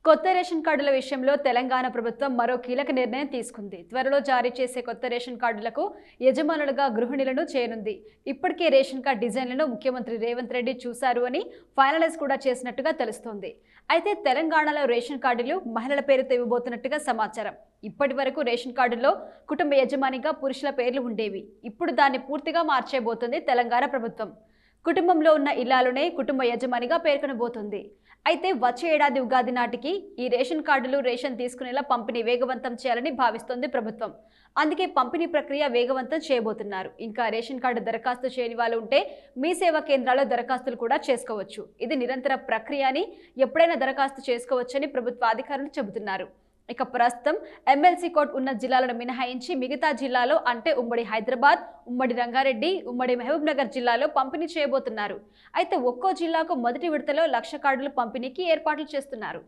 కొత్త రేషన్ కార్డుల విషయంలో తెలంగాణ ప్రభుత్వం మరో కీలక నిర్ణయం తీసుకుంది. త్వరలో జారీ చేసే కొత్త రేషన్ కార్డులకు యజమానులుగా గృహిణులను చేయనుంది. ఇప్పటికే రేషన్ కార్డు డిజైన్లను ముఖ్యమంత్రి రేవంత్ రెడ్డి చూశారు అని ఫైనలైజ్ కూడా చేసినట్టుగా తెలుస్తోంది. అయితే తెలంగాణలో రేషన్ కార్డులు మహిళల పేరుతో ఇవ్వబోతున్నట్టుగా సమాచారం. ఇప్పటి వరకు రేషన్ కార్డుల్లో కుటుంబ యజమానిగా పురుషుల పేర్లు ఉండేవి. ఇప్పుడు దాన్ని పూర్తిగా మార్చేయబోతుంది తెలంగాణ ప్రభుత్వం. కుటుంబంలో ఉన్న ఇల్లాలునే కుటుంబ యజమానిగా పేర్కొనబోతుంది. అయితే వచ్చే ఏడాది ఉగాది నాటికి ఈ రేషన్ కార్డులు రేషన్ తీసుకునేలా పంపిణీ వేగవంతం చేయాలని భావిస్తోంది ప్రభుత్వం. అందుకే పంపిణీ ప్రక్రియ వేగవంతం చేయబోతున్నారు. ఇంకా రేషన్ కార్డు దరఖాస్తు చేయని వాళ్ళు ఉంటే మీ సేవా కేంద్రాల్లో దరఖాస్తులు కూడా చేసుకోవచ్చు. ఇది నిరంతర ప్రక్రియ అని, ఎప్పుడైనా దరఖాస్తు చేసుకోవచ్చని ప్రభుత్వ అధికారులు చెబుతున్నారు. ఇక ప్రస్తుతం ఎమ్మెల్సీ కోడ్ ఉన్న జిల్లాలను మినహాయించి మిగతా జిల్లాలో అంటే ఉమ్మడి హైదరాబాద్, ఉమ్మడి రంగారెడ్డి, ఉమ్మడి మహబూబ్ నగర్ జిల్లాలో పంపిణీ చేయబోతున్నారు. అయితే ఒక్కో జిల్లాకు మొదటి విడతలో 1,00,000 కార్డులు పంపిణీకి ఏర్పాట్లు చేస్తున్నారు.